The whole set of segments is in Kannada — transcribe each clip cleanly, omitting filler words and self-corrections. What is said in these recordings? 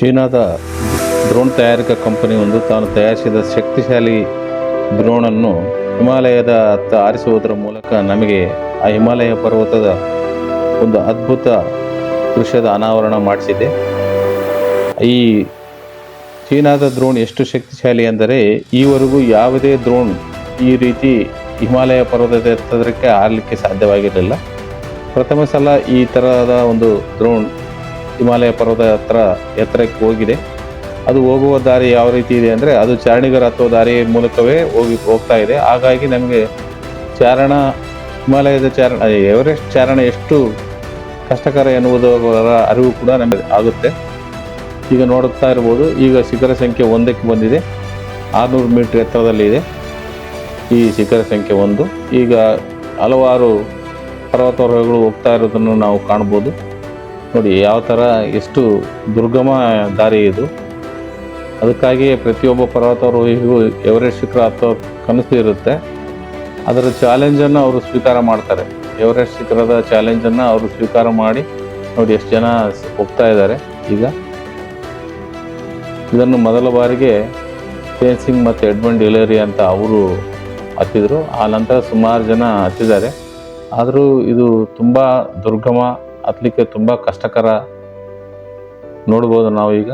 ಚೀನಾದ ಡ್ರೋನ್ ತಯಾರಿಕಾ ಕಂಪನಿ ಒಂದು ತಾನು ತಯಾರಿಸಿದ ಶಕ್ತಿಶಾಲಿ ಡ್ರೋನನ್ನು ಹಿಮಾಲಯದ ಹತ್ತ ಹಾರಿಸುವುದರ ಮೂಲಕ ನಮಗೆ ಆ ಹಿಮಾಲಯ ಪರ್ವತದ ಒಂದು ಅದ್ಭುತ ದೃಶ್ಯದ ಅನಾವರಣ ಮಾಡಿಸಿದೆ. ಈ ಚೀನಾದ ಡ್ರೋನ್ ಎಷ್ಟು ಶಕ್ತಿಶಾಲಿ ಅಂದರೆ ಈವರೆಗೂ ಯಾವುದೇ ಡ್ರೋನ್ ಈ ರೀತಿ ಹಿಮಾಲಯ ಪರ್ವತದ ಎತ್ತರಕ್ಕೆ ಹಾರಲಿಕ್ಕೆ ಸಾಧ್ಯವಾಗಿರಲಿಲ್ಲ. ಪ್ರಥಮ ಸಲ ಈ ಥರದ ಒಂದು ಡ್ರೋನ್ ಹಿಮಾಲಯ ಪರ್ವತ ಎತ್ತರಕ್ಕೆ ಹೋಗಿದೆ. ಅದು ಹೋಗುವ ದಾರಿ ಯಾವ ರೀತಿ ಇದೆ ಅಂದರೆ ಅದು ಚಾರಣಿಗರ ಹತ್ತುವ ದಾರಿಯ ಮೂಲಕವೇ ಹೋಗ್ತಾ ಇದೆ. ಹಾಗಾಗಿ ನಮಗೆ ಹಿಮಾಲಯದ ಎವರೆಸ್ಟ್ ಚಾರಣ ಎಷ್ಟು ಕಷ್ಟಕರ ಎನ್ನುವುದರ ಅರಿವು ಕೂಡ ನಮಗೆ ಆಗುತ್ತೆ. ಈಗ ನೋಡುತ್ತಾ ಇರ್ಬೋದು, ಈಗ ಶಿಖರ ಸಂಖ್ಯೆ 1ಕ್ಕೆ ಬಂದಿದೆ. 600 ಮೀಟರ್ ಎತ್ತರದಲ್ಲಿ ಇದೆ ಈ ಶಿಖರ ಸಂಖ್ಯೆ 1. ಈಗ ಹಲವಾರು ಪರ್ವತಾರೋಹಿಗಳು ಹೋಗ್ತಾ ಇರೋದನ್ನು ನಾವು ಕಾಣ್ಬೋದು. ನೋಡಿ ಯಾವ ಥರ ಎಷ್ಟು ದುರ್ಗಮ ದಾರಿ ಇದು. ಅದಕ್ಕಾಗಿಯೇ ಪ್ರತಿಯೊಬ್ಬ ಪರ್ವತಾರೋಹಿಗೂ ಎವರೆಸ್ಟ್ ಶಿಖರ ಹತ್ತೋ ಕನಸು ಇರುತ್ತೆ. ಅದರ ಚಾಲೆಂಜನ್ನು ಅವರು ಸ್ವೀಕಾರ ಮಾಡ್ತಾರೆ. ಎವರೆಸ್ಟ್ ಶಿಖರದ ಚಾಲೆಂಜನ್ನು ಅವರು ಸ್ವೀಕಾರ ಮಾಡಿ ನೋಡಿ ಎಷ್ಟು ಜನ ಹೋಗ್ತಾ ಇದ್ದಾರೆ. ಈಗ ಇದನ್ನು ಮೊದಲ ಬಾರಿಗೆ ತೇಜ್ ಸಿಂಗ್ ಮತ್ತು ಎಡ್ಮಂಡ್ ಹಿಲರಿ ಅಂತ ಅವರು ಹತ್ತಿದ್ರು. ಆ ನಂತರ ಸುಮಾರು ಜನ ಹತ್ತಿದ್ದಾರೆ. ಆದರೂ ಇದು ತುಂಬ ದುರ್ಗಮ, ಹತ್ತಲಿಕ್ಕೆ ತುಂಬ ಕಷ್ಟಕರ. ನೋಡ್ಬೋದು ನಾವು ಈಗ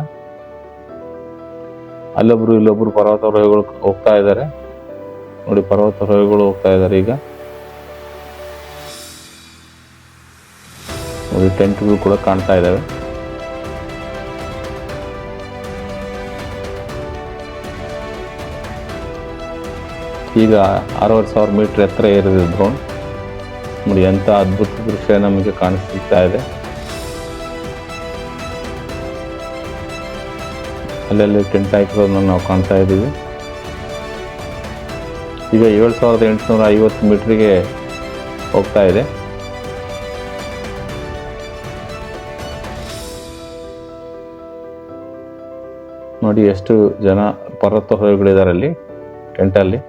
ಅಲ್ಲೊಬ್ರು ಇಲ್ಲೊಬ್ರು ಪರ್ವತಾರೋಹಿಗಳು ಹೋಗ್ತಾ ಇದ್ದಾರೆ. ನೋಡಿ ಪರ್ವತಾರೋಹಿಗಳು ಹೋಗ್ತಾ ಇದ್ದಾರೆ. ಈಗ ನೋಡಿ ಟೆಂಟ್ಗಳು ಕೂಡ ಕಾಣ್ತಾ ಇದ್ದಾವೆ. ಈಗ 6,500 ಮೀಟರ್ ಎತ್ತರ ಏರಿದೆ ಡ್ರೋನ್. ನೋಡಿ ಎಂಥ ಅದ್ಭುತ ದೃಶ್ಯ ನಮಗೆ ಕಾಣಿಸ್ತಾ ಇದೆ. ಅಲ್ಲಲ್ಲಿ ಟೆಂಟ್ ಹಾಕಿರೋದನ್ನು ನಾವು ಕಾಣ್ತಾ ಇದ್ದೀವಿ. ಈಗ 7,850 ಮೀಟ್ರಿಗೆ ಹೋಗ್ತಾ ಇದೆ. ನೋಡಿ ಎಷ್ಟು ಜನ ಪರ್ವತಾರೋಹಿಗಳಿದ್ದಾರೆ ಅಲ್ಲಿ ಟೆಂಟಲ್ಲಿ.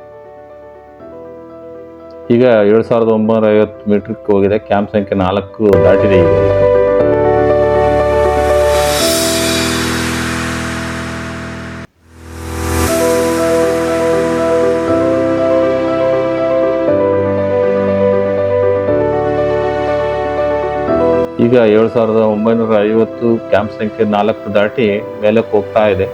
ಈಗ 7,950 ಮೀಟ್ರಿಗೆ ಹೋಗಿದೆ. ಕ್ಯಾಂಪ್ ಸಂಖ್ಯೆ 4 ದಾಟಿದೆ. ಈಗ 7,950 ಕ್ಯಾಂಪ್ ಸಂಖ್ಯೆ 4 ದಾಟಿ ಮೇಲಕ್ಕೆ ಹೋಗ್ತಾ ಇದೆ.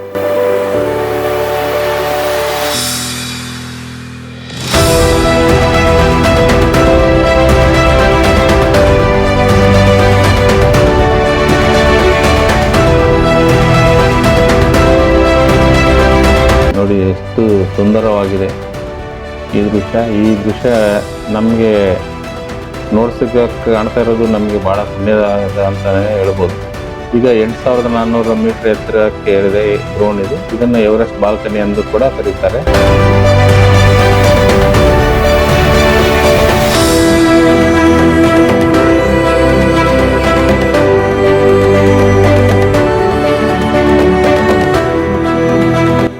ನೋಡಿ ಎಷ್ಟು ಸುಂದರವಾಗಿದೆ ಈ ದೃಶ್ಯ ನಮಗೆ ನೋಡ್ಸಕ್ಕೆ ಕಾಣ್ತಾ ಇರೋದು ನಮಗೆ ಭಾಳ ಪುಣ್ಯದ ಅಂತಲೇ ಹೇಳ್ಬೋದು. ಈಗ 8,400 ಮೀಟರ್ ಎತ್ತರಕ್ಕೆ ಏರಿದೆ ಡ್ರೋನ್ ಇದು. ಇದನ್ನು ಎವರೆಸ್ಟ್ ಬಾಲ್ಕನಿ ಎಂದು ಕೂಡ ಕರೀತಾರೆ.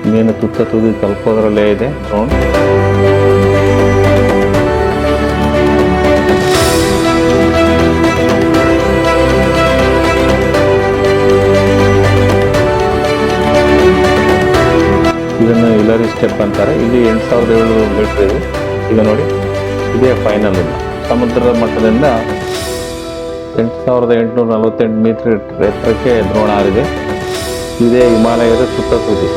ಇನ್ನೇನು ತುತ್ತ ತುದಿ ತಲುಪೋದ್ರಲ್ಲೇ ಇದೆ ಡ್ರೋನ್. ಇದನ್ನು ಹಿಲರಿ ಸ್ಟೆಪ್ ಅಂತಾರೆ. ಇಲ್ಲಿ 8,700 ಮೀಟರ್ ಇದೆ. ಈಗ ನೋಡಿ ಇದೇ ಫೈನಲ್. ಸಮುದ್ರದ ಮಟ್ಟದಿಂದ 8,848 ಮೀಟರ್ ಎತ್ತರಕ್ಕೆ ಡ್ರೋನ್ ಹಾರಿದೆ. ಇದೇ ಹಿಮಾಲಯದ ಸುತ್ತ ತುದಿ.